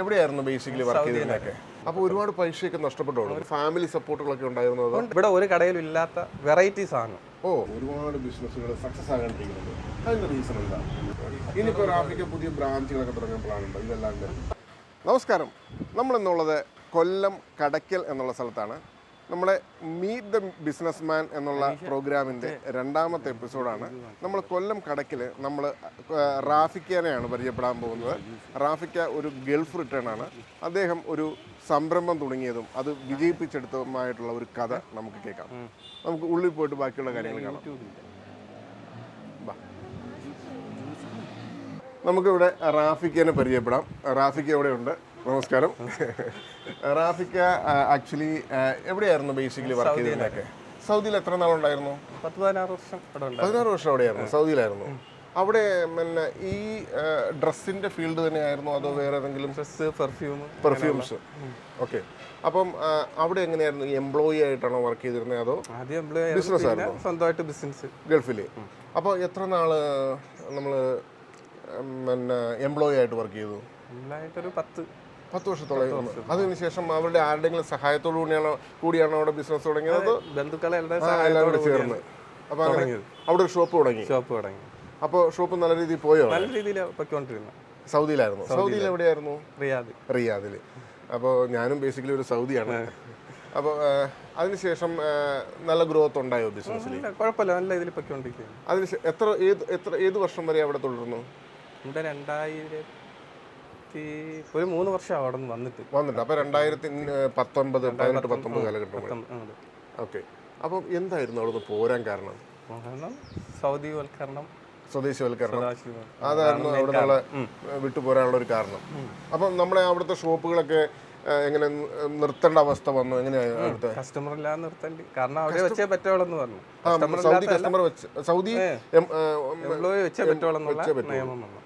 എവിടെയായിരുന്നു basically work ചെയ്തതിനൊക്കെ? അപ്പോൾ ഒരുപാട് പൈസയൊക്കെ നഷ്ടപ്പെട്ടോ? ഫാമിലി സപ്പോർട്ടുകളൊക്കെ ഉണ്ടായിരുന്നു? ഇവിടെ ഒരു കടയിലും ഇല്ലാത്ത വെറൈറ്റീസ് ആണ്. ഓ, ഒരുപാട് ബിസിനസ്സുകൾ സക്സസ് ആകാണ്ടിരിക്കുന്നത് അതിന്റെ റീസൺ എന്താ? ഇനിയിപ്പോൾ റാഫിക്ക് പുതിയ ബ്രാഞ്ചുകളൊക്കെ തുടങ്ങാൻ പ്ലാൻ ഉണ്ടോ? ഇതെല്ലാം നമസ്കാരം, നമ്മളെന്നുള്ളത് കൊല്ലം കടയ്ക്കൽ എന്നുള്ള സ്ഥലത്താണ്. നമ്മുടെ മീറ്റ് ദ ബിസിനസ് മാൻ എന്നുള്ള പ്രോഗ്രാമിൻ്റെ രണ്ടാമത്തെ എപ്പിസോഡാണ്. നമ്മൾ കൊല്ലം കടയ്ക്കൽ നമ്മൾ റാഫിക്കനെയാണ് പരിചയപ്പെടാൻ പോകുന്നത്. റാഫിക്ക ഒരു ഗൾഫ് റിട്ടേൺ ആണ്. അദ്ദേഹം ഒരു സംരംഭം തുടങ്ങിയതും അത് വിജയിപ്പിച്ചെടുത്തതുമായിട്ടുള്ള ഒരു കഥ നമുക്ക് കേൾക്കാം. നമുക്ക് ഉള്ളിൽ പോയിട്ട് ബാക്കിയുള്ള കാര്യങ്ങൾ കാണാം. നമുക്കിവിടെ റാഫിക്കനെ പരിചയപ്പെടാം. റാഫിക്ക എവിടെയുണ്ട്? നമസ്കാരം. റാഫിക്ക ആക്ച്വലി എവിടെയായിരുന്നു ബേസിക്കലി വർക്ക് ചെയ്തതിനൊക്കെ? സൗദിയിൽ എത്ര നാളുണ്ടായിരുന്നു? 16 വർഷം അവിടെയായിരുന്നു, സൗദിയിലായിരുന്നു. അവിടെ പിന്നെ ഈ ഡ്രസ്സിന്റെ ഫീൽഡ് തന്നെയായിരുന്നു അതോ വേറെ ഏതെങ്കിലും? പെർഫ്യൂംസ്. ഓക്കെ. അപ്പം അവിടെ എങ്ങനെയായിരുന്നു? എംപ്ലോയി ആയിട്ടാണോ വർക്ക് ചെയ്തിരുന്നത് അതോ ബിസിനസ് ആയിരുന്നു? സ്വന്തമായിട്ട് ബിസിനസ് ഗൾഫിൽ. അപ്പോൾ എത്ര നാള് നമ്മൾ പിന്നെ എംപ്ലോയി ആയിട്ട് വർക്ക് ചെയ്തു? 10 വർഷത്തോളം. അതിനുശേഷം അവരുടെ ആരുടെങ്കിലും സഹായത്തോടു കൂടിയാണോ അവിടെ ബിസിനസ് തുടങ്ങിയത്? എല്ലാം കൂടി ചേർന്ന്. അപ്പൊ അങ്ങനെ അവിടെ ഒരു ഷോപ്പ് തുടങ്ങി. അപ്പോൾ ഷോപ്പ് നല്ല രീതിയിൽ പോയോ? നല്ല രീതിയിൽ പൊയ്ക്കൊണ്ടിരുന്നു. സൗദിയിലായിരുന്നു. സൗദിയിൽ എവിടെയായിരുന്നു? റിയാദിൽ. അപ്പോൾ ഞാനും ബേസിക്കലി ഒരു സൗദിയാണ്. അപ്പോൾ അതിനുശേഷം നല്ല ഗ്രോത്ത് ഉണ്ടായോ ബിസിനസ്സിൽ? കുഴപ്പമില്ല, നല്ല രീതിയിൽ പൊയ്ക്കൊണ്ടിരിക്കുന്നു. അതിന് ഏത് വർഷം വരെ അവിടെ തുടർന്നു? ഇവിടെ 3 വർഷം അവിടെ വന്നിട്ട്. അപ്പോൾ 2018-19 കാലഘട്ടം. ഓക്കെ. അപ്പം എന്തായിരുന്നു അവിടെ പോരാൻ കാരണം? സ്വദേശിവൽക്കരണം അതായിരുന്നു അവിടെ നിന്നുള്ള വിട്ടുപോരാനുള്ള ഒരു കാരണം. അപ്പം നമ്മുടെ അവിടുത്തെ ഷോപ്പുകളൊക്കെ എങ്ങനെ നിർത്തേണ്ട അവസ്ഥ വന്നു? എങ്ങനെയായിരുന്നു? കസ്റ്റമർ ഇല്ലാതെ നിർത്തേണ്ടി, കാരണം അവരെ വെച്ചേ പറ്റുള്ളൂ പറഞ്ഞു. സൗദി എംപ്ലോയി വെച്ചേ പറ്റുള്ളൂ നിയമം വന്നു.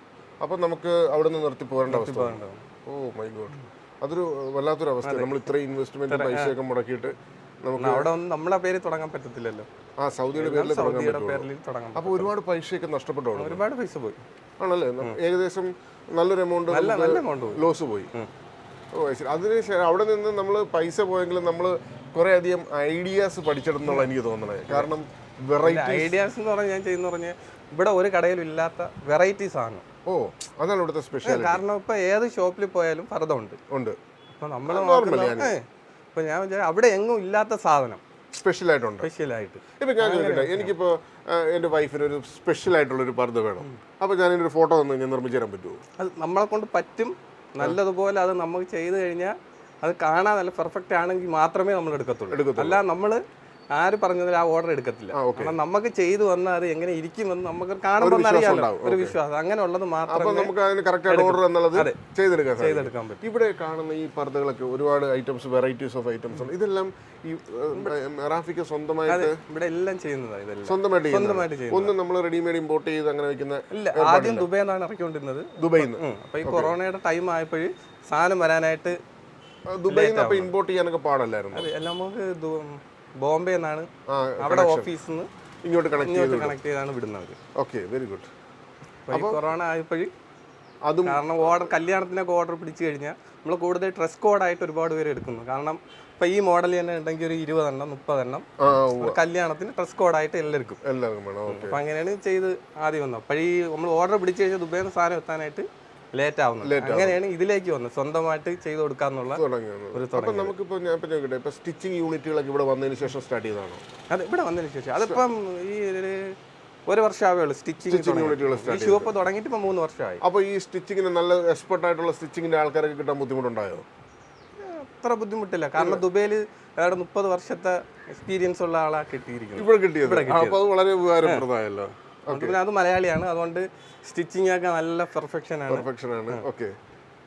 അപ്പം നമുക്ക് അവിടെ നിന്ന് നിർത്തി പോരേണ്ട അവസ്ഥ. ഓ മൈ ഗോഡ്, അതൊരു വല്ലാത്തൊരു അവസ്ഥ. നമ്മൾ ഇത്രയും ഇൻവെസ്റ്റ്മെന്റ് പൈസയൊക്കെ മുടക്കിയിട്ട് നമുക്ക് അവിടെ ഒന്നും നമ്മളെ പേര് തുടങ്ങാൻ പറ്റത്തില്ലല്ലോ. സൗദിയുടെ പേരിൽ തുടങ്ങാൻ. അപ്പോൾ ഒരുപാട് പൈസയൊക്കെ നഷ്ടപ്പെട്ടോ? ഒരുപാട് പൈസ പോയി. ആണല്ലേ? ഏകദേശം നല്ലൊരു എമൗണ്ട് ലോസ് പോയി. ഓ ശരി. അതിനുശേഷം അവിടെ നിന്ന് നമ്മൾ പൈസ പോയെങ്കിലും നമ്മൾ കുറെ അധികം ഐഡിയാസ് പഠിച്ചെടുന്നുള്ള എനിക്ക് തോന്നണേ. കാരണം ഐഡിയാസ് എന്ന് പറഞ്ഞാൽ ഞാൻ ചെയ്യുന്ന പറഞ്ഞാൽ ഇവിടെ ഒരു കടയിലും ഇല്ലാത്ത വെറൈറ്റീസ് ആണ്. ഓ, അതാണ് ഇവിടുത്തെ സ്പെഷ്യൽ. കാരണം ഇപ്പൊ ഏത് ഷോപ്പിൽ പോയാലും ഫർദുണ്ട്. ഇപ്പൊ നമ്മൾ ഇപ്പൊ ഞാൻ വിചാരിച്ചു അവിടെ എങ്ങും ഇല്ലാത്ത സാധനം സ്പെഷ്യൽ ആയിട്ട്. ഇപ്പൊ ഞാൻ ചോദിക്കട്ടെ, എനിക്കിപ്പോ എന്റെ വൈഫിന് ഒരു സ്പെഷ്യൽ ആയിട്ടുള്ള ഒരു പർദ്ദ വേണം. അപ്പൊ ഞാൻ ഒരു ഫോട്ടോ തന്നു കഴിഞ്ഞാൽ നിർമ്മിച്ചു തരാൻ പറ്റുമോ? അത് നമ്മളെ കൊണ്ട് പറ്റും. നല്ലതുപോലെ അത് നമുക്ക് ചെയ്ത് കഴിഞ്ഞാൽ അത് കാണാൻ നല്ല പെർഫെക്റ്റ് ആണെങ്കിൽ മാത്രമേ നമ്മൾ എടുക്കത്തുള്ളൂ. അല്ല നമ്മൾ ആര് പറഞ്ഞതിൽ ആ ഓർഡർ എടുക്കത്തില്ല. കാരണം നമുക്ക് ചെയ്തു വന്നാൽ അത് എങ്ങനെ ഇരിക്കുമെന്ന് നമുക്ക് കാണുമ്പോൾ അറിയാമല്ലോ, ഒരു വിശ്വാസം. അങ്ങനെ ഉള്ളത് മാത്രമേ ചെയ്തെടുക്കാൻ പറ്റും. ഇവിടെ കാണുന്ന ഈ പർദ്ദകളൊക്കെ ഒരുപാട് ഐറ്റംസ്, വെറൈറ്റീസ് ഓഫ് ഐറ്റംസ് ഉണ്ട്. ഇതെല്ലാം ഈ റാഫിക്ക് സ്വന്തമായിട്ട് ഇവിടെ എല്ലാം ചെയ്യുന്നതാണ്. സ്വന്തമായിട്ട് ചെയ്യുന്നത്. ഒന്നും നമ്മൾ റെഡിമെയ്ഡ് ഇമ്പോർട്ട് ചെയ്ത് അങ്ങനെ വെക്കുന്ന ഇല്ല. ആദ്യം ദുബൈയിൽ നിന്നാണ് ഇറക്കിക്കൊണ്ടിരുന്നത്. ദുബൈയിൽ നിന്ന്. അപ്പൊ ഈ കൊറോണയുടെ ടൈം ആയപ്പോഴും സാധനം വരാനായിട്ട് ദുബൈയിൽ നിന്ന് അപ്പൊ ഇമ്പോർട്ട് ചെയ്യാനൊക്കെ പാടല്ലായിരുന്നു. എല്ലാം നമുക്ക് ബോംബെ എന്നാണ് അവിടെ ഓഫീസിൽ നിന്ന് ഇങ്ങോട്ട് കണക്ട് ചെയ്താണ് വിടുന്നത്. Okay, very good. കൊറോണ ആയപ്പോഴും കാരണം കല്യാണത്തിനൊക്കെ ഓർഡർ പിടിച്ചു കഴിഞ്ഞാൽ നമ്മൾ കൂടുതൽ ഡ്രസ് കോഡായിട്ട് ഒരുപാട് പേര് എടുക്കുന്നു. കാരണം ഇപ്പൊ ഈ മോഡൽ തന്നെ ഉണ്ടെങ്കിൽ ഒരു 20 എണ്ണം 30 എണ്ണം കല്യാണത്തിന് ഡ്രസ് കോഡായിട്ട് എല്ലാവർക്കും. അപ്പൊ അങ്ങനെയാണ് ചെയ്ത് ആദ്യം വന്നത്. അപ്പോഴീ നമ്മൾ ഓർഡർ പിടിച്ചു കഴിഞ്ഞാൽ ദുബൈയിൽ നിന്ന് സാധനം എത്താനായിട്ട് ലേറ്റ് ആവുന്നത്. അങ്ങനെയാണ് ഇതിലേക്ക് വന്നത്, സ്വന്തമായിട്ട് ചെയ്ത് കൊടുക്കാന്നുള്ള ഒരു തുടങ്ങി. നമുക്കിപ്പോൾ ഞാൻ ചോദിക്കട്ടെ, ഇപ്പൊ സ്റ്റിച്ചിങ് യൂണിറ്റുകളൊക്കെ ഇവിടെ വന്നതിന് ശേഷം സ്റ്റാർട്ട് ചെയ്തതാണോ? അതെ, ഇവിടെ വന്നതിന് ശേഷം. അതിപ്പം ഈ 1 വർഷമാവേ ഉള്ളൂ സ്റ്റിച്ചിങ് യൂണിറ്റുകൾ. ഷോപ്പ് തുടങ്ങിയിട്ട് ഇപ്പം 3 വർഷമായി. അപ്പോൾ ഈ സ്റ്റിച്ചിങ്ങിന് നല്ല എക്സ്പെർട്ട് ആയിട്ടുള്ള സ്റ്റിച്ചിങ്ങിന്റെ ആൾക്കാരൊക്കെ കിട്ടാൻ ബുദ്ധിമുട്ടുണ്ടായോ? അത്ര ബുദ്ധിമുട്ടില്ല. കാരണം ദുബൈയിൽ 30 വർഷത്തെ എക്സ്പീരിയൻസ് ഉള്ള ആളാ കിട്ടിയിരിക്കുന്നത്. ഇവിടെ കിട്ടിയത് അത് വളരെ ഉപകാരപ്രദമായല്ലോ. പിന്നെ അത് മലയാളിയാണ്, അതുകൊണ്ട് സ്റ്റിച്ചിങ് ഒക്കെ നല്ല പെർഫെക്ഷൻ ആണ്. ഓക്കെ.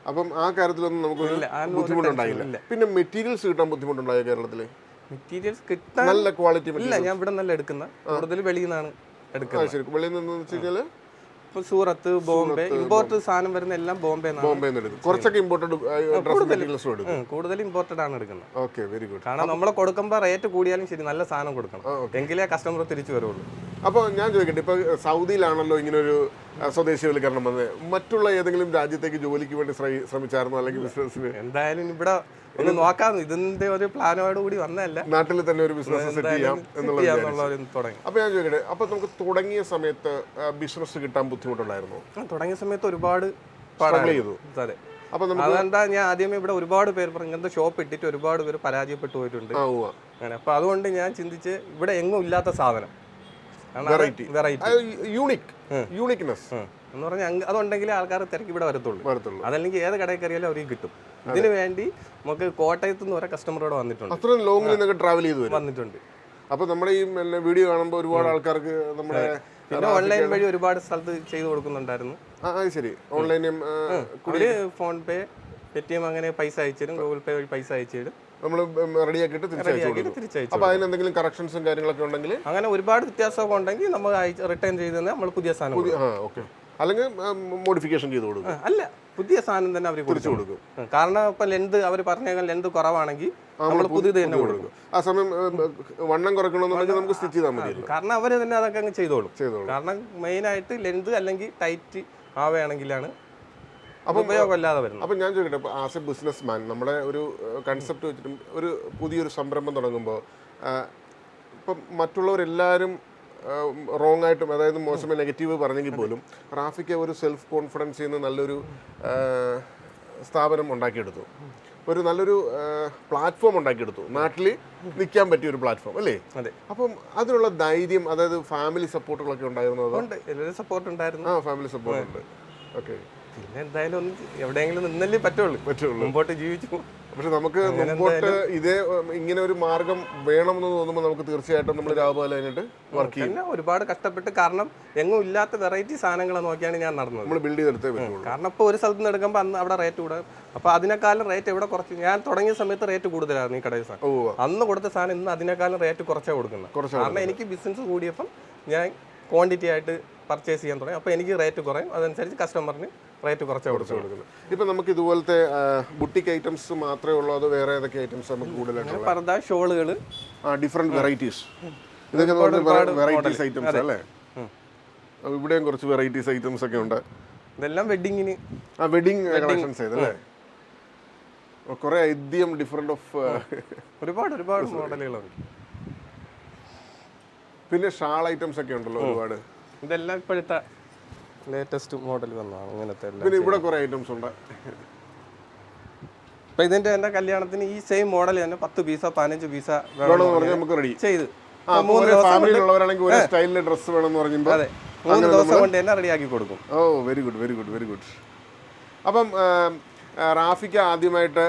അപ്പം ആ കാര്യത്തിലൊന്നും നമുക്ക് ബുദ്ധിമുട്ടുണ്ടായില്ല. പിന്നെ മെറ്റീരിയൽസ് കിട്ടാൻ ബുദ്ധിമുട്ടുണ്ടായോ കേരളത്തില്? മെറ്റീരിയൽസ് കിട്ടാൻ നല്ല ക്വാളിറ്റി ഇല്ല. ഞാൻ ഇവിടെ നല്ല എടുക്കുന്ന കൂടുതൽ വെളിയിൽ നിന്നാണ് എടുക്കുന്നത്. ശരി, വെളിയിൽ നിന്ന് വെച്ച് കഴിഞ്ഞാൽ ഇപ്പൊ സൂറത്ത്, ബോംബെ ഇമ്പോർട്ട് സാധനം വരുന്ന എല്ലാം ബോംബെ. കുറച്ചൊക്കെ ഇമ്പോർട്ടഡ് കൂടുതൽ ഇമ്പോർട്ടഡ് ആണ് എടുക്കുന്നത്. Okay, very good. കാരണം നമ്മളെ കൊടുക്കുമ്പോൾ റേറ്റ് കൂടിയാലും ശരി നല്ല സാധനം കൊടുക്കണം, എങ്കിലേ കസ്റ്റമർ തിരിച്ചു വരുള്ളൂ. അപ്പോൾ ഞാൻ ചോദിക്കട്ടെ, ഇപ്പൊ സൗദിയിലാണല്ലോ ഇങ്ങനൊരു സ്വദേശീയവൽക്കരണം വന്നത്? മറ്റുള്ള ഏതെങ്കിലും രാജ്യത്തേക്ക് ജോലിക്ക് വേണ്ടി ശ്രമിച്ചായിരുന്നോ, അല്ലെങ്കിൽ ബിസിനസ്സിന്? എന്തായാലും ഇവിടെ ഒന്ന് നോക്കാം, ഇതിന്റെ ഒരു പ്ലാനോട് കൂടി വന്നതല്ല, നാട്ടിൽ തന്നെ ഒരു ബിസിനസ് സെറ്റ് ചെയ്യാം എന്നുള്ളത് തുടങ്ങി. അപ്പോൾ ഞാൻ ചോദിക്കട്ടെ, അപ്പോൾ നമുക്ക് തുടങ്ങിയ സമയത്ത് ബിസിനസ് കിട്ടാൻ ബുദ്ധിമുട്ടുണ്ടായിരുന്നോ? തുടങ്ങിയ സമയത്ത് ഒരുപാട് സ്ട്രഗിൾ ചെയ്തു. അതെ. അപ്പൊ അതെന്താ, ഞാൻ ആദ്യമേ ഇവിടെ ഒരുപാട് പേര് പറഞ്ഞു ഇങ്ങനത്തെ ഷോപ്പ് ഇട്ടിട്ട് ഒരുപാട് പേര് പരാജയപ്പെട്ടു പോയിട്ടുണ്ട്. അങ്ങനെ അപ്പൊ അതുകൊണ്ട് ഞാൻ ചിന്തിച്ച് ഇവിടെ എങ്ങും ഇല്ലാത്ത സാധനം, വെറൈറ്റി യൂണിക്നെസ് എന്ന് പറഞ്ഞാൽ അതുണ്ടെങ്കിൽ ആൾക്കാർ തിരക്കി ഇവിടെ വരത്തുള്ളൂ. അതല്ലെങ്കിൽ ഏത് കടയിൽ കയറിയാലും അവർക്ക് കിട്ടും. ഇതിനു വേണ്ടി നമുക്ക് കോട്ടയത്ത് നിന്ന് വരെ കസ്റ്റമറോട് വന്നിട്ടുണ്ട്, അത്രയും ലോങ്ങിൽ നിന്നൊക്കെ ട്രാവൽ ചെയ്ത് വന്നിട്ടുണ്ട്. അപ്പൊ നമ്മുടെ ഈ വീഡിയോ കാണുമ്പോൾ ഒരുപാട് ആൾക്കാർക്ക് നമ്മുടെ പിന്നെ ഓൺലൈൻ വഴി ഒരുപാട് സ്ഥലത്ത് ചെയ്തു കൊടുക്കുന്നുണ്ടായിരുന്നു. ശരി, ഓൺലൈനും ഫോൺ പേ, പേടിഎം അങ്ങനെ പൈസ അയച്ചിടും, ഗൂഗിൾ പേ വഴി പൈസ അയച്ചിടും, നമ്മൾ റെഡിയാക്കിയിട്ട് തിരിച്ചയച്ചു. അപ്പൊ അതിനെന്തെങ്കിലും കറക്ഷൻസും കാര്യങ്ങളൊക്കെ ഉണ്ടെങ്കിൽ, അങ്ങനെ ഒരുപാട് വ്യത്യാസമൊക്കെ ഉണ്ടെങ്കിൽ നമ്മൾ റിട്ടേൺ ചെയ്ത് നമ്മൾ പുതിയ സാധനം, അല്ലെങ്കിൽ മോഡിഫിക്കേഷൻ ചെയ്ത് കൊടുക്കും. അല്ല, പുതിയ സാധനം തന്നെ അവർ തിരിച്ചു കൊടുക്കും. കാരണം ഇപ്പൊ ലെന്ത് അവർ പറഞ്ഞേക്കാൻ ലെന്ത് കുറവാണെങ്കിൽ നമ്മൾ പുതിയത് തന്നെ കൊടുക്കും. ആ സമയം വണ്ണം കുറയ്ക്കണമെന്നുണ്ടെങ്കിൽ നമുക്ക് സ്റ്റിച്ച് ചെയ്താൽ മതി. കാരണം അവർ തന്നെ അതൊക്കെ അങ്ങ് ചെയ്തോളും. കാരണം മെയിൻ ആയിട്ട് ലെന്ത് അല്ലെങ്കിൽ ടൈറ്റ് ആവുകയാണെങ്കിലാണ് ഉപയോഗമില്ലാതെ വരുന്നത്. അപ്പം ഞാൻ ചോദിക്കട്ടെ, ഇപ്പോൾ ആസ് എ ബിസിനസ് മാൻ നമ്മുടെ ഒരു കൺസെപ്റ്റ് വെച്ചിട്ടും ഒരു പുതിയൊരു സംരംഭം തുടങ്ങുമ്പോൾ ഇപ്പം മറ്റുള്ളവരെല്ലാവരും റോങ് ആയിട്ടും, അതായത് മോശമായ നെഗറ്റീവ് പറഞ്ഞെങ്കിൽ പോലും റാഫിക്ക് ഒരു സെൽഫ് കോൺഫിഡൻസ് ചെയ്യുന്ന നല്ലൊരു സ്ഥാപനം ഉണ്ടാക്കിയെടുത്തു, ഒരു നല്ലൊരു പ്ലാറ്റ്ഫോം ഉണ്ടാക്കിയെടുത്തു, നാട്ടിൽ നിൽക്കാൻ പറ്റിയ ഒരു പ്ലാറ്റ്ഫോം അല്ലേ? അതെ. അപ്പം അതിനുള്ള ധൈര്യം, അതായത് ഫാമിലി സപ്പോർട്ടുകളൊക്കെ ഉണ്ടായിരുന്നത്? സപ്പോർട്ട് ഉണ്ടായിരുന്നു. ഫാമിലി സപ്പോർട്ട് ഉണ്ട്. ഓക്കെ. പിന്നെ എന്തായാലും ഒന്ന് എവിടെയെങ്കിലും നിന്നല്ലേ പറ്റുള്ളൂ, മുമ്പോട്ട് ജീവിച്ചു. പക്ഷെ നമുക്ക് മുമ്പോട്ട് ഇങ്ങനെ ഒരു മാർഗം വേണമെന്ന് തോന്നുമ്പോൾ നമുക്ക് തീർച്ചയായിട്ടും നമ്മൾ രാവിലെ അതിനായിട്ട് വർക്ക് ചെയ്യും. ഒരുപാട് കഷ്ടപ്പെട്ട്, കാരണം എങ്ങും ഇല്ലാത്ത വെറൈറ്റി സാധനങ്ങൾ നോക്കിയാണ് ഞാൻ നടന്നത്. നമ്മൾ ബിൽഡ് ചെയ്തെടുത്തേ പറ്റുള്ളൂ. കാരണം ഇപ്പോൾ ഒരു സ്ഥലത്ത് നിന്ന് എടുക്കുമ്പോൾ അന്ന് അവിടെ റേറ്റ് കൂടെ, അപ്പോൾ അതിനേക്കാളും റേറ്റ് എവിടെ കുറച്ച്. ഞാൻ തുടങ്ങിയ സമയത്ത് റേറ്റ് കൂടുതലായിരുന്നു ഈ കടയിൽ സാധനം. അന്ന് കൊടുത്ത സാധനം ഇന്ന് അതിനേക്കാളും റേറ്റ് കുറച്ചാണ് കൊടുക്കുന്നത്. കാരണം എനിക്ക് ബിസിനസ് കൂടിയപ്പം ഞാൻ ക്വാണ്ടിറ്റി ആയിട്ട് പർച്ചേസ് ചെയ്യാൻ തുടങ്ങി. അപ്പോൾ എനിക്ക് റേറ്റ് കുറയും, അതനുസരിച്ച് കസ്റ്റമറിന് റേറ്റ് കുറച്ച് കൊടുക്കുന്നത്. ഇപ്പം നമുക്ക് ഇതുപോലത്തെ ബുട്ടിക് ഐറ്റംസ് മാത്രമേ ഉള്ളൂ, അത് വേറെ ഏതൊക്കെ ഐറ്റംസ് നമുക്ക് കൂടുതലായിട്ട്? പർദ്ദ, ഷോളുകൾ, ഡിഫറെന്റ് വെറൈറ്റീസ്. ഇതൊക്കെ വെറൈറ്റീസ് ഐറ്റംസ് അല്ലേ? ഇവിടെയും കുറച്ച് വെറൈറ്റീസ് ഐറ്റംസ് ഒക്കെ ഉണ്ട്. ഇതെല്ലാം വെഡിങ്ങിന്, വെഡിങ് കളക്ഷൻസ് ചെയ്തല്ലേ? കുറെ ഐദ്യം ഡിഫറെന്റ് ഓഫ് ഒരുപാട് മോഡലുകളുണ്ട്. പിന്നെ ഷാൾ ഐറ്റംസ് ഒക്കെ ഉണ്ടല്ലോ ഒരുപാട്. ഇതെല്ലാം ഇപ്പോഴത്തെ ലേറ്റസ്റ്റ് മോഡൽ വന്നതാണ് ഇങ്ങനത്തെ. പിന്നെ ഇവിടെ കുറെ ഐറ്റംസ് ഉണ്ട്. ഇപ്പൊ ഇതിന്റെ എന്റെ കല്യാണത്തിന് ഈ സെയിം മോഡൽ തന്നെ 10 പീസ 15 പീസ നമുക്ക് റെഡി ചെയ്ത് 3 ഫാമിലിയിലുള്ളവരാണെങ്കിൽ ഒരു സ്റ്റൈലിലെ ഡ്രസ്സ് വേണമെന്ന് പറയുമ്പോൾ അതെ 3 ദിവസം കൊണ്ട് തന്നെ റെഡിയാക്കി കൊടുക്കും. ഓ വെരി ഗുഡ്. അപ്പം റാഫിക്ക് ആദ്യമായിട്ട്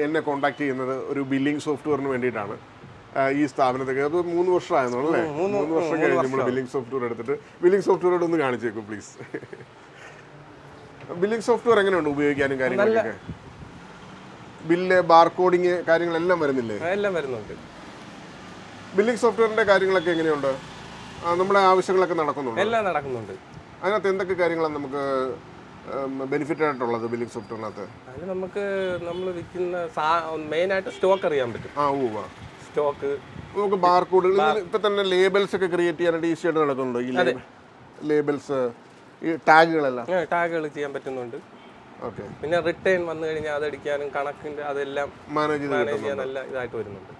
എന്നെ കോണ്ടാക്ട് ചെയ്യുന്നത് ഒരു ബില്ലിംഗ് സോഫ്റ്റ്വെയറിന് വേണ്ടിയിട്ടാണ്. ഈ സ്ഥാപനത്തൊക്കെ അത് 3 വർഷമായിരുന്നു അല്ലേ? 3 വർഷം കഴിഞ്ഞ് നമ്മൾ ബില്ലിംഗ് സോഫ്റ്റ്വെയർ എടുത്തിട്ട്, ബില്ലിംഗ് സോഫ്റ്റ്വെയർ ഒന്ന് കാണിച്ചേക്കും പ്ലീസ്. ബില്ലിംഗ് സോഫ്റ്റ്വെയർ എങ്ങനെയുണ്ട് ഉപയോഗിക്കാനും കാര്യങ്ങളൊക്കെ? ബില്ല്, ബാർകോഡിങ് കാര്യങ്ങളെല്ലാം വരുന്നില്ലേ? എല്ലാം വരുന്നുണ്ട്. ബില്ലിംഗ് സോഫ്റ്റ്വെയറിന്റെ കാര്യങ്ങളൊക്കെ എങ്ങനെയുണ്ട്? നമ്മുടെ ആവശ്യങ്ങളൊക്കെ നടക്കുന്നുണ്ട്? എല്ലാം നടക്കുന്നുണ്ട്. അതിനകത്ത് എന്തൊക്കെ കാര്യങ്ങളാണ് നമുക്ക് ബെനിഫിറ്റ് ആയിട്ടുള്ളത് ബില്ലിംഗ് സോഫ്റ്റ്വെയറിനകത്ത്? അതിൽ നമുക്ക് നമ്മൾ വിൽക്കുന്ന മെയിനായിട്ട് സ്റ്റോക്ക് അറിയാൻ പറ്റും. സ്റ്റോക്ക്, നമുക്ക് ബാർകോഡുകൾ, ഇപ്പൊ തന്നെ ലേബൽസ് ഒക്കെ ക്രിയേറ്റ് ചെയ്യാനായിട്ട് ഈസി ആയിട്ട് നടക്കുന്നുണ്ടോ? ഈ ലേബൽസ്, ഈ ടാഗുകളെല്ലാം ടാഗുകൾ ചെയ്യാൻ പറ്റുന്നുണ്ട്. ഓക്കെ. പിന്നെ റിട്ടേൺ വന്നു കഴിഞ്ഞാൽ അതടിക്കാനും കണക്കിന്റെ അതെല്ലാം മാനേജ് ചെയ്യാൻ നല്ല ഇതായിട്ട് വരുന്നുണ്ട്.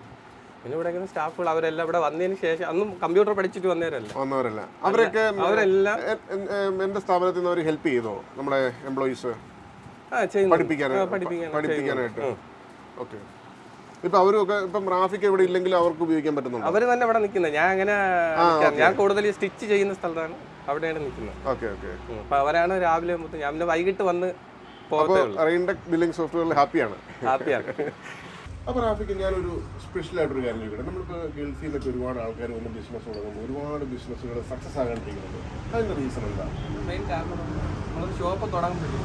പിന്നെ ഇവിടെ സ്റ്റാഫുകൾ അവരെല്ലാം ഇവിടെ വന്നതിന് ശേഷം, അന്നും കമ്പ്യൂട്ടർ പഠിച്ചിട്ട് വന്നവരല്ല അവരെല്ലാം എന്റെ സ്ഥാപനത്തിൽ നിന്ന് അവർ ഹെൽപ്പ് ചെയ്തോ നമ്മുടെ എംപ്ലോയീസ് പഠിപ്പിക്കാനായിട്ട്? ഓക്കെ. ഇപ്പൊ അവരൊക്കെ ഇപ്പം റാഫിക്ക് ഇവിടെ ഇല്ലെങ്കിൽ അവർക്ക് ഉപയോഗിക്കാൻ പറ്റുന്നുണ്ട്? അവർ തന്നെ ഇവിടെ നിൽക്കുന്നത്. ഞാൻ അങ്ങനെ ഞാൻ കൂടുതൽ സ്റ്റിച്ച് ചെയ്യുന്ന സ്ഥലത്താണ്, അവിടെയാണ് നിൽക്കുന്നത്. ഓക്കെ. അപ്പൊ അവരാണ് രാവിലെ ഞാൻ വൈകിട്ട് വന്ന് റെയിൻടെക് ബില്ലിംഗ് സോഫ്റ്റ്വെയറിൽ ഹാപ്പിയാണ്. അപ്പോൾ റാഫിക്ക് ഞാനൊരു സ്പെഷ്യൽ ആയിട്ടൊരു കാര്യം ചോദിക്കട്ടെ. നമ്മളിപ്പോൾ ഗൾഫിൽ നിന്നൊക്കെ ഒരുപാട് ആൾക്കാർ വന്ന് ബിസിനസ് തുടങ്ങുമ്പോൾ ഒരുപാട് ബിസിനസ്സുകൾ സക്സസ് ആകാണ്ടിരിക്കുന്നത് അതിൻ്റെ റീസൺ എന്താ? മെയിൻ കാരണം നമ്മളൊരു ഷോപ്പ് തുടങ്ങുമ്പോഴേ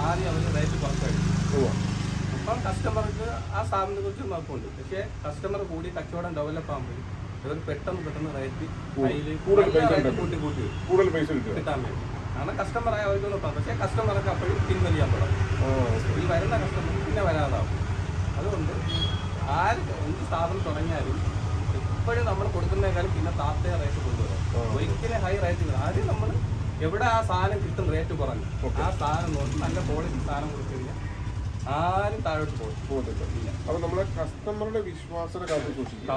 ആദ്യം അവർ റേറ്റ് കുറച്ചായിരിക്കും. അപ്പം കസ്റ്റമർക്ക് ആ സ്ഥാപനത്തെ കുറിച്ച് നോക്കുന്നുണ്ട്. പക്ഷേ കസ്റ്റമർ കൂടി കച്ചവടം ഡെവലപ്പ് ആകുമ്പോൾ ഇവർ പെട്ടെന്ന് റേറ്റ് കൂടുതൽ പൈസ കിട്ടാൻ വേണ്ടി. കാരണം കസ്റ്റമറായി അവർക്ക് നോക്കാം. പക്ഷേ കസ്റ്റമർക്ക് അപ്പോഴും പിൻവലിയാൻ തുടങ്ങും. ഈ വരുന്ന കസ്റ്റമർ പിന്നെ വരാതാവും. അതുകൊണ്ട് എന്ത് സ്ഥാപനം തുടങ്ങിയാലും എപ്പോഴും നമ്മൾ കൊടുക്കുന്നതിനേക്കാളും പിന്നെ താത്തയെ റേറ്റ് കൊണ്ടുവരാം. ഒരിക്കലും ഹൈ റേറ്റ് ആദ്യം നമ്മൾ എവിടെ ആ സാധനം കിട്ടും റേറ്റ് കുറഞ്ഞു ആ സാധനം നോക്കി നല്ല ക്വാളിറ്റി സാധനം കൊടുത്തു കഴിഞ്ഞാൽ ആരും താഴോട്ട് പോകത്തില്ല. അപ്പോൾ നമ്മളെ കസ്റ്റമറുടെ വിശ്വാസത്തെ കാത്തു സൂക്ഷിക്കുക,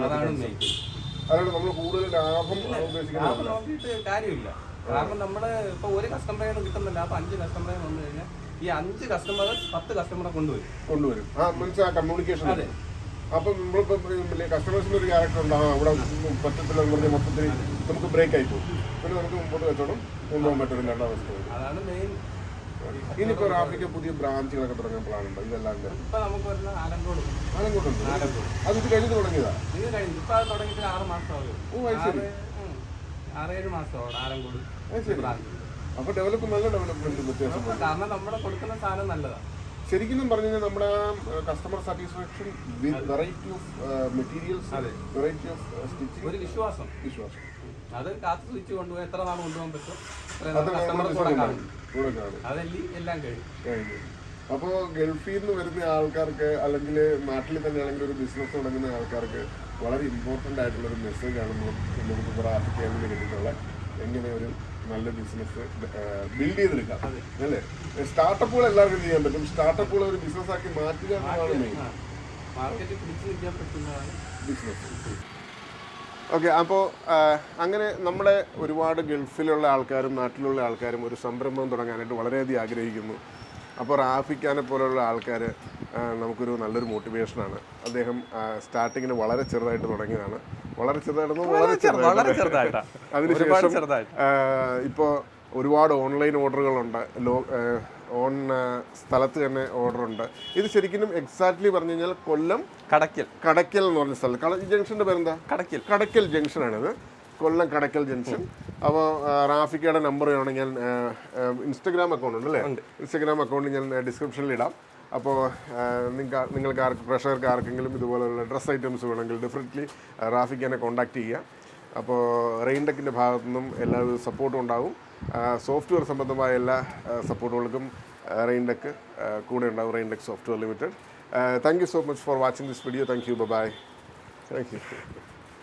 അതാണ് മെയിൻ. അതാണ് നമ്മൾ കൂടുതൽ ലാഭം ഉദ്ദേശിക്കുന്നത്. നോക്കിയിട്ട് കാര്യമില്ല. കാരണം നമ്മള് ഇപ്പൊ ഒരു കസ്റ്റമറെ കിട്ടുന്നില്ല, അപ്പൊ 5 കസ്റ്റമറെ വന്നു കഴിഞ്ഞാൽ ഈ 5 കസ്റ്റമർ 10 കസ്റ്റമറെ കൊണ്ടുവരും. കമ്മ്യൂണിക്കേഷൻ. അതെ. അപ്പൊ നമ്മളിപ്പോ കസ്റ്റമേഴ്സിന് ഒരു ക്യാരക്ടർ ഉണ്ടാകും, അവിടെ പറ്റത്തില്ല പറഞ്ഞ മൊത്തത്തിൽ നമുക്ക് ബ്രേക്ക് ആയി പോകും. പിന്നെ നമുക്ക് മുമ്പോട്ട് കച്ചവടം കൊണ്ടുപോകാൻ പറ്റുന്നില്ല അവസ്ഥ. അതാണ് മെയിൻ. ഇനിയിപ്പോ റാഫിക്ക് പുതിയ ബ്രാഞ്ചുകളൊക്കെ തുടങ്ങാൻ പ്ലാൻ ഉണ്ടോ? ഇതല്ലാണ്ട് ഇപ്പൊ നമുക്ക് ആലങ്കോടുണ്ട്. അത് ഇത് കഴിഞ്ഞ് തുടങ്ങിയതാ? ഇപ്പൊ അത് തുടങ്ങിയിട്ട് 6 മാസമാകും. 6-7 മാസമാണ് ആലങ്കോട്. അപ്പൊ നല്ല ഡെവലപ്മെന്റ് വ്യത്യാസം. കാരണം നമ്മുടെ കൊടുക്കുന്ന സാധനം നല്ലതാണ്. ശരിക്കും പറഞ്ഞു കഴിഞ്ഞാൽ നമ്മുടെ customer satisfaction, variety of materials, variety of stitching, ഒരു വിശ്വാസം അത് കാത്തു സൂക്ഷിച്ച് കൊണ്ടുപോയി എത്ര നാൾ കൊണ്ടുപോകാൻ പറ്റും അതല്ലേ എല്ലാം കഴിഞ്ഞു. അപ്പോൾ ഗൾഫിൽ നിന്ന് വരുന്ന ആൾക്കാർക്ക് അല്ലെങ്കിൽ നാട്ടിൽ തന്നെ ആണെങ്കിൽ ഒരു ബിസിനസ് തുടങ്ങുന്ന ആൾക്കാർക്ക് വളരെ ഇമ്പോർട്ടൻ്റ് ആയിട്ടുള്ളൊരു മെസ്സേജാണ് നമുക്ക് റാഫിക്ക് കിട്ടിയിട്ടുള്ള എങ്ങനെ ഒരു നല്ല ബിസിനസ് ബിൽഡ് ചെയ്തെടുക്കാം അല്ലേ. സ്റ്റാർട്ടപ്പുകൾ എല്ലാവർക്കും ചെയ്യാൻ പറ്റും. സ്റ്റാർട്ടപ്പുകൾ ഒരു ബിസിനസ് ആക്കി മാറ്റുക എന്നതാണ് മെയിൻ. ബിസിനസ്. ഓക്കെ. അപ്പോൾ അങ്ങനെ നമ്മുടെ ഒരുപാട് ഗൾഫിലുള്ള ആൾക്കാരും നാട്ടിലുള്ള ആൾക്കാരും ഒരു സംരംഭം തുടങ്ങാനായിട്ട് വളരെയധികം ആഗ്രഹിക്കുന്നു. അപ്പോൾ റാഫിക്കാനെ പോലുള്ള ആൾക്കാർ നമുക്കൊരു നല്ലൊരു മോട്ടിവേഷനാണ്. അദ്ദേഹം സ്റ്റാർട്ടിങ്ങിന് വളരെ ചെറുതായിട്ട് തുടങ്ങിയതാണ്. വളരെ ചെറുതായിട്ട് അതിനുശേഷം ഇപ്പോൾ ഒരുപാട് ഓൺലൈൻ ഓർഡറുകളുണ്ട്, ഓൺ സ്ഥലത്ത് തന്നെ ഓർഡറുണ്ട്. ഇത് ശരിക്കും എക്സാക്ട്ലി പറഞ്ഞു കഴിഞ്ഞാൽ കൊല്ലം കടയ്ക്കൽ എന്ന് പറഞ്ഞ സ്ഥലം. ഈ ജംഗ്ഷൻ്റെ പേരെന്താ? കടയ്ക്കൽ ജംഗ്ഷനാണിത്, കൊല്ലം കടയ്ക്കൽ ജംഗ്ഷൻ. അപ്പോൾ റാഫിക്കയുടെ നമ്പർ വേണമെങ്കിൽ ഞാൻ ഇൻസ്റ്റഗ്രാം അക്കൗണ്ട് ഉണ്ട് അല്ലേ, ഇൻസ്റ്റഗ്രാം അക്കൗണ്ട് ഞാൻ ഡിസ്ക്രിപ്ഷനിൽ ഇടാം. അപ്പോൾ നിങ്ങൾക്ക് പ്രഷർക്ക് ആർക്കെങ്കിലും ഇതുപോലുള്ള ഡ്രസ്സ് ഐറ്റംസ് വേണമെങ്കിൽ ഡെഫിനറ്റ്ലി റാഫിക്കനെ കോൺടാക്ട് ചെയ്യുക. അപ്പോൾ റെയിൻടെക്കിൻ്റെ ഭാഗത്തു നിന്നും എല്ലാവിധ സപ്പോർട്ടും ഉണ്ടാവും. സോഫ്റ്റ്വെയർ സംബന്ധമായ എല്ലാ സപ്പോർട്ടുകൾക്കും റെയിൻടെക്ക് കൂടെ ഉണ്ടാവും, Raintech software limited. Thank you so much for watching this video. Thank you. Bye. Thank U.